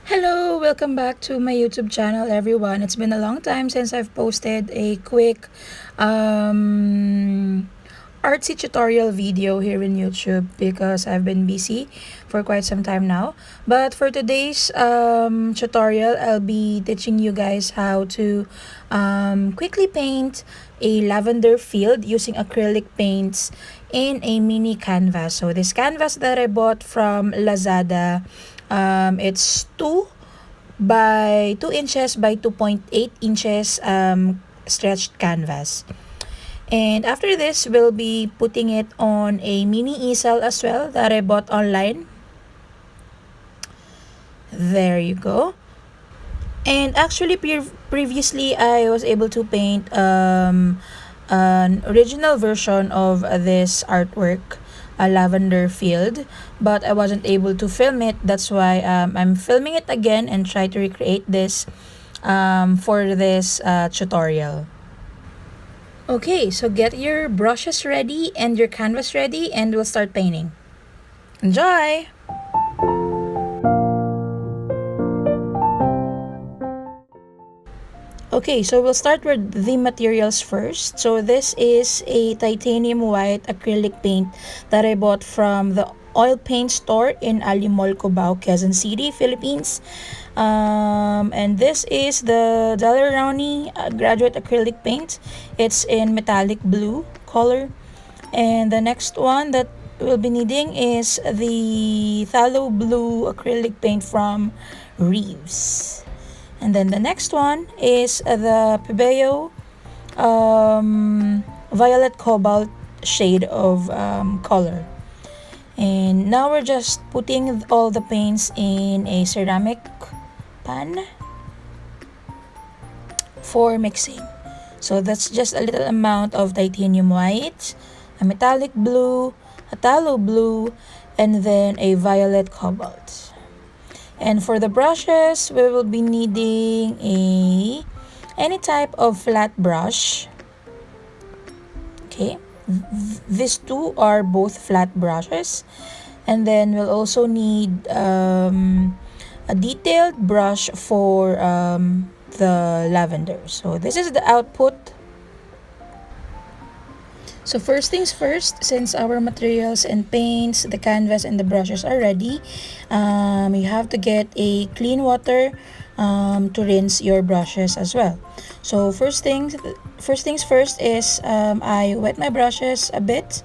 Hello, welcome back to my YouTube channel, everyone. It's been a long time since I've posted a quick artsy tutorial video here in YouTube because I've been busy for quite some time now. But for today's tutorial, I'll be teaching you guys how to quickly paint a lavender field using acrylic paints in a mini canvas. So this canvas that I bought from Lazada, it's 2 inches by 2.8 inches stretched canvas. And after this, we'll be putting it on a mini easel as well that I bought online. There you go. And actually, previously, I was able to paint an original version of this artwork, a lavender field, but I wasn't able to film it. That's why I'm filming it again and try to recreate this for this tutorial. Okay, so get your brushes ready and your canvas ready, and we'll start painting. Enjoy! Okay, so we'll start with the materials first. So this is a titanium white acrylic paint that I bought from the oil paint store in Alimol, Cubao, Quezon City, Philippines. And this is the Rowney Graduate acrylic paint. It's in metallic blue color. And the next one that we'll be needing is the phthalo blue acrylic paint from Reeves. And then the next one is the Pebeo violet cobalt shade of color. And now we're just putting all the paints in a ceramic pan for mixing. So that's just a little amount of titanium white, a metallic blue, a phthalo blue, and then a violet cobalt. And for the brushes, we will be needing any type of flat brush. Okay, these two are both flat brushes. And then we'll also need a detailed brush for the lavender. So this is the output. So first things first, since our materials and paints, the canvas and the brushes are ready, you have to get a clean water to rinse your brushes as well. So first things first is I wet my brushes a bit,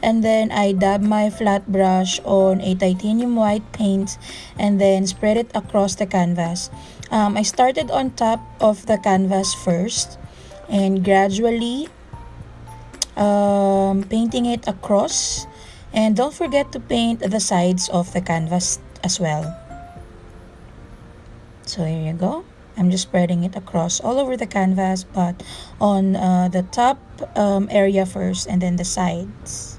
and then I dab my flat brush on a titanium white paint and then spread it across the canvas. I started on top of the canvas first and gradually painting it across, and don't forget to paint the sides of the canvas as well. So here you go. I'm just spreading it across all over the canvas, but on the top area first and then the sides.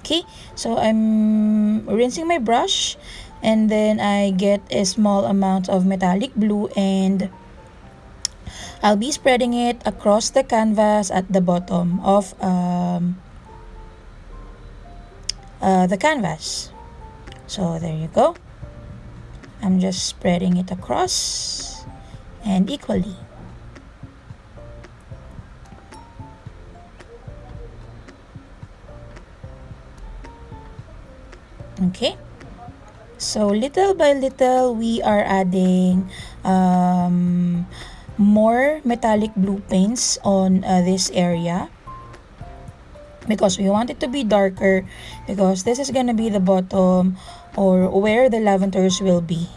Okay, so I'm rinsing my brush, and then I get a small amount of metallic blue, and I'll be spreading it across the canvas at the bottom of the canvas. So there you go. I'm just spreading it across and equally. Okay. So little by little, we are adding more metallic blue paints on this area because we want it to be darker, because this is gonna be the bottom or where the lavenders will be.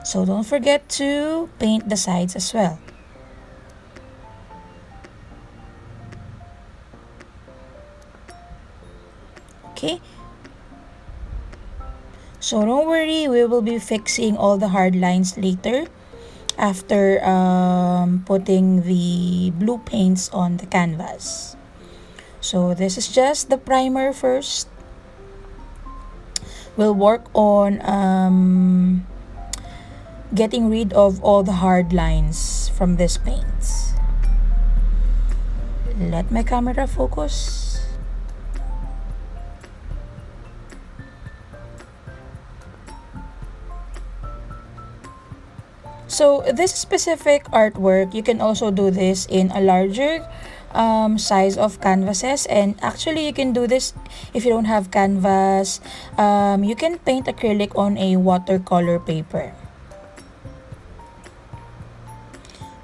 So don't forget to paint the sides as well. Okay. So don't worry, we will be fixing all the hard lines later after putting the blue paints on the canvas. So this is just the primer first. We'll work on getting rid of all the hard lines from this paint. Let my camera focus. So this specific artwork, you can also do this in a larger size of canvases, and actually you can do this if you don't have canvas. You can paint acrylic on a watercolor paper.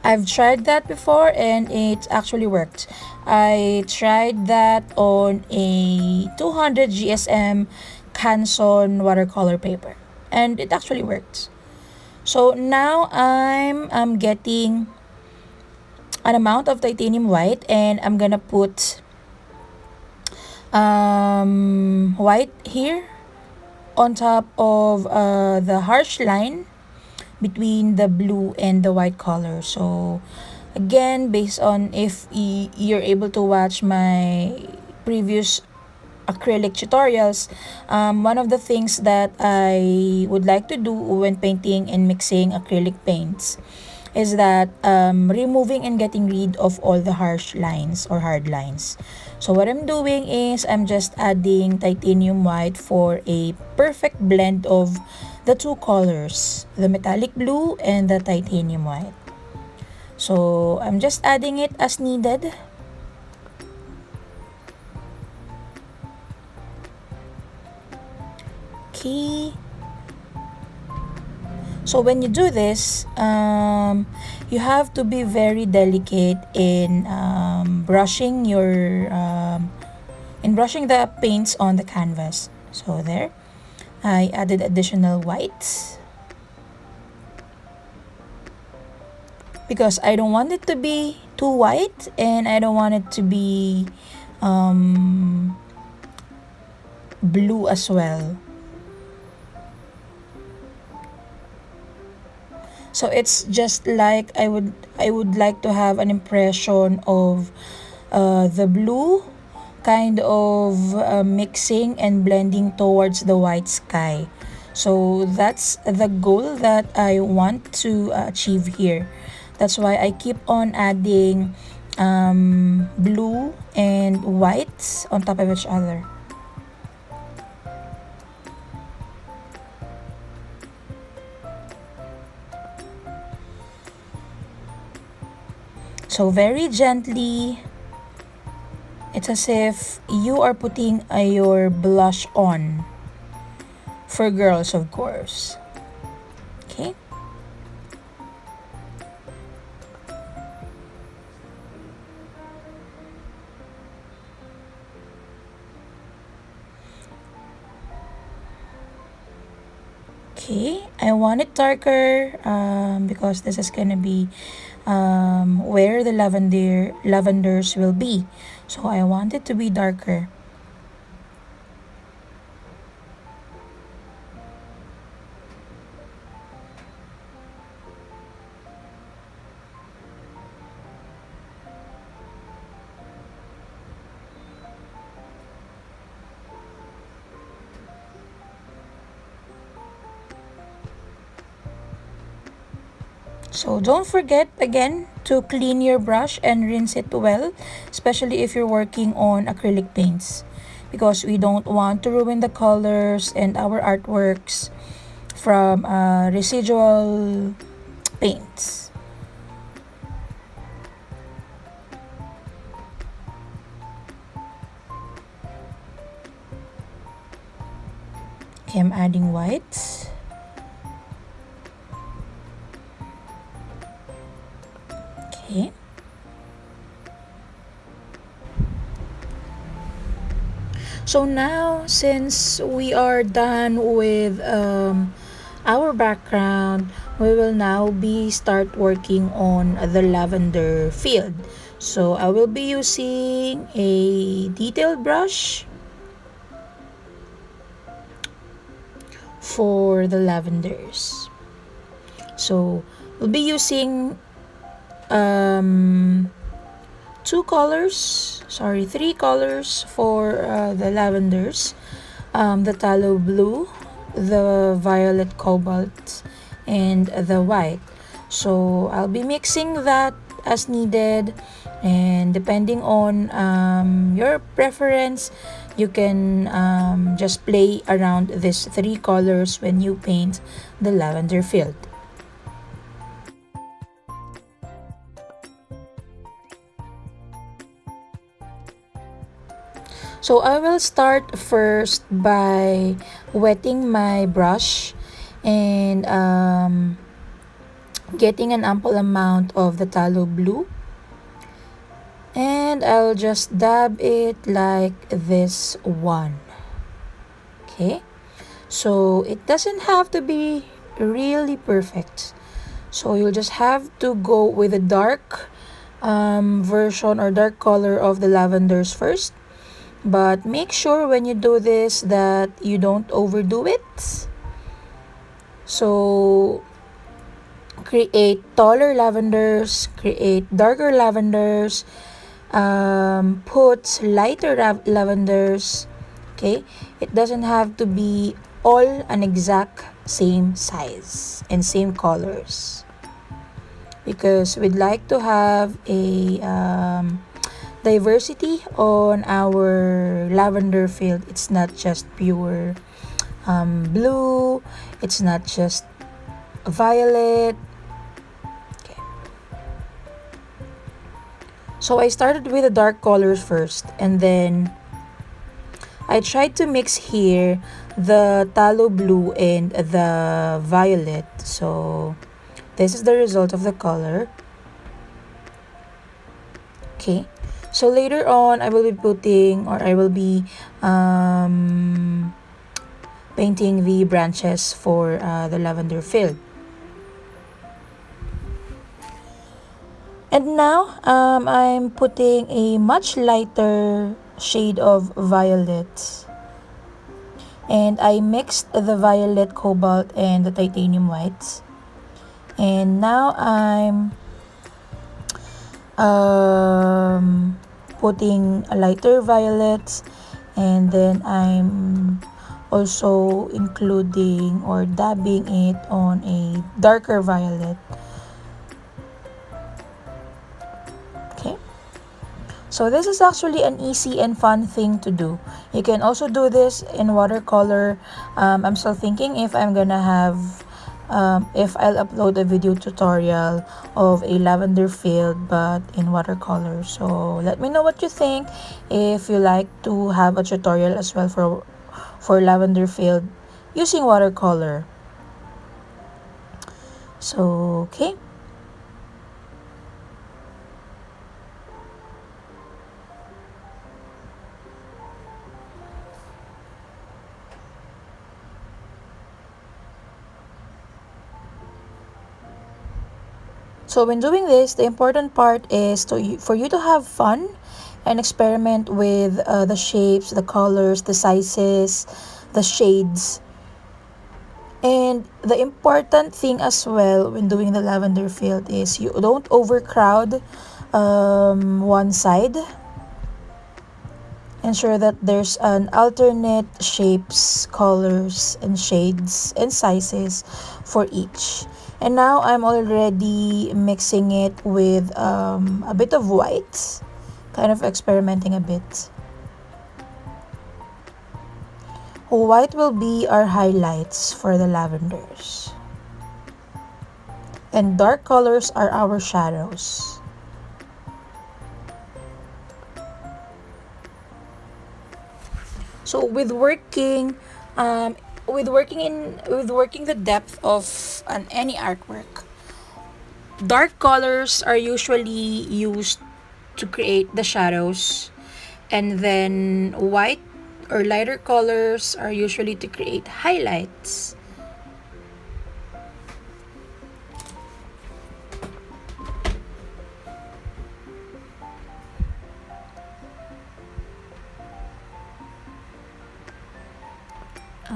I've tried that before and it actually worked. I tried that on a 200 GSM Canson watercolor paper and it actually worked. So now I'm getting an amount of titanium white and I'm gonna put white here on top of the harsh line between the blue and the white color. So again, based on if you're able to watch my previous acrylic tutorials, one of the things that I would like to do when painting and mixing acrylic paints is that removing and getting rid of all the harsh lines or hard lines. So what I'm doing is I'm just adding titanium white for a perfect blend of the two colors, the metallic blue and the titanium white. So I'm just adding it as needed. Okay. So when you do this, you have to be very delicate in brushing the paints on the canvas. So there, I added additional whites because I don't want it to be too white and I don't want it to be blue as well. So it's just like I would like to have an impression of the blue kind of mixing and blending towards the white sky. So that's the goal that I want to achieve here. That's why I keep on adding blue and white on top of each other. So very gently, it's as if you are putting your blush on. For girls, of course. Okay. Okay, I want it darker because this is gonna be where the lavenders will be. So I want it to be darker. So don't forget again to clean your brush and rinse it well, especially if you're working on acrylic paints, because we don't want to ruin the colors and our artworks from residual paints. Okay, I'm adding white. Okay. So now, since we are done with our background, we will now start working on the lavender field. So I will be using a detailed brush for the lavenders. So we'll be using three colors for the lavenders, the tallow blue, the violet cobalt, and the white. So I'll be mixing that as needed, And depending on your preference, you can just play around these three colors when you paint the lavender field. So I will start first by wetting my brush and getting an ample amount of the phthalo blue, and I'll just dab it like this one. Okay, so it doesn't have to be really perfect, so you'll just have to go with a dark version or dark color of the lavenders first, but make sure when you do this that you don't overdo it. So create taller lavenders, create darker lavenders, put lighter lavenders. Okay, it doesn't have to be all an exact same size and same colors, because we'd like to have a diversity on our lavender field. It's not just pure blue, it's not just violet. Okay. So I started with the dark colors first, and then I tried to mix here the phthalo blue and the violet. So this is the result of the color. Okay, so later on I will be putting, or I will be painting the branches for the lavender field. And now I'm putting a much lighter shade of violet, and I mixed the violet, cobalt, and the titanium whites. And now I'm putting a lighter violet, and then I'm also including or dabbing it on a darker violet. Okay, so this is actually an easy and fun thing to do. You can also do this in watercolor. I'm still thinking if I'm gonna have if I'll upload a video tutorial of a lavender field but in watercolor. So let me know what you think, if you like to have a tutorial as well for lavender field using watercolor. So okay, so when doing this, the important part is for you to have fun and experiment with the shapes, the colors, the sizes, the shades. And the important thing as well when doing the lavender field is you don't overcrowd one side. Ensure that there's an alternate shapes, colors, and shades and sizes for each. And now I'm already mixing it with a bit of white, kind of experimenting a bit. White will be our highlights for the lavenders, and dark colors are our shadows. So with working the depth of any artwork, dark colors are usually used to create the shadows, and then white or lighter colors are usually to create highlights.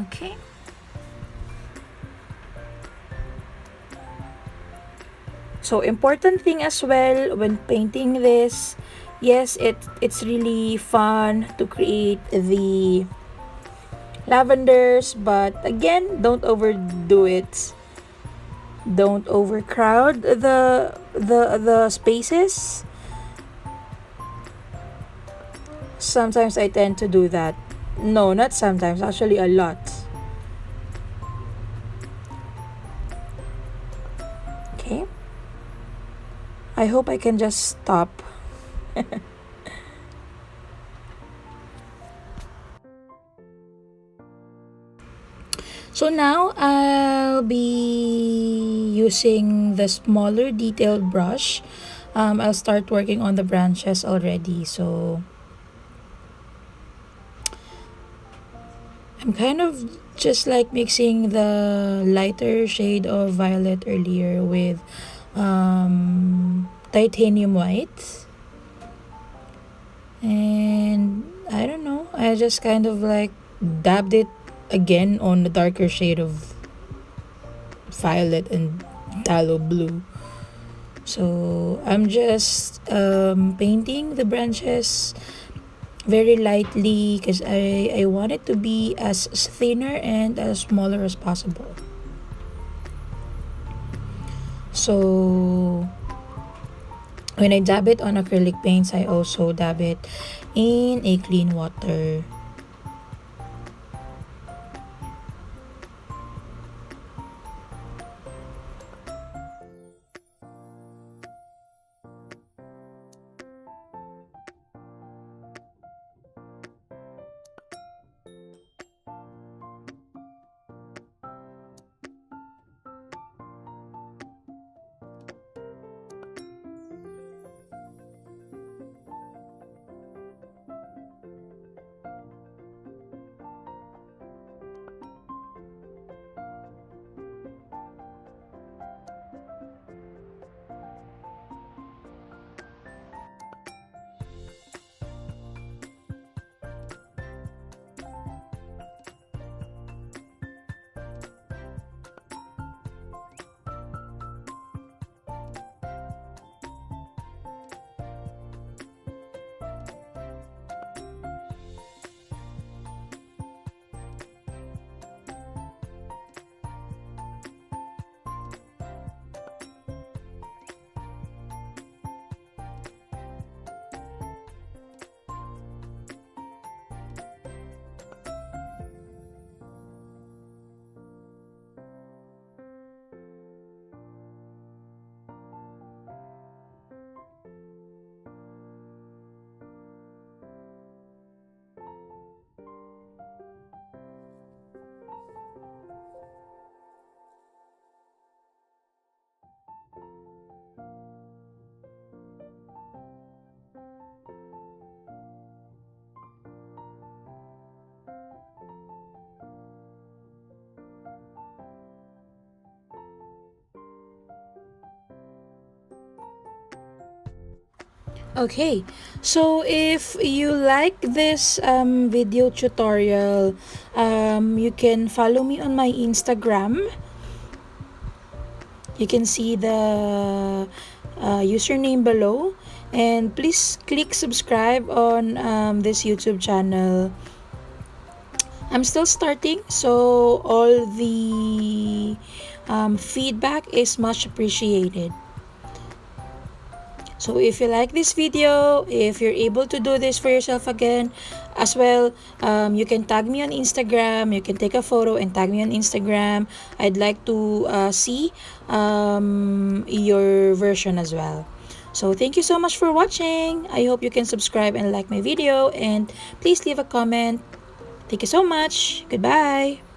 Okay. So important thing as well when painting this, yes, it's really fun to create the lavenders, but again, don't overdo it. Don't overcrowd the spaces. Sometimes I tend to do that. No, not sometimes, actually a lot. Okay. I hope I can just stop. So now I'll be using the smaller detailed brush. I'll start working on the branches already. So I'm kind of just like mixing the lighter shade of violet earlier with titanium white. And I don't know, I just kind of like dabbed it again on the darker shade of violet and tallow blue. So I'm just painting the branches very lightly because I want it to be as thinner and as smaller as possible. So when I dab it on acrylic paints, I also dab it in a clean water. Okay, so if you like this video tutorial, you can follow me on my Instagram. You can see the username below, and please click subscribe on this YouTube channel. I'm still starting, so all the feedback is much appreciated. So if you like this video, if you're able to do this for yourself again as well, you can tag me on Instagram. You can take a photo and tag me on Instagram. I'd like to see your version as well. So thank you so much for watching. I hope you can subscribe and like my video, and please leave a comment. Thank you so much. Goodbye.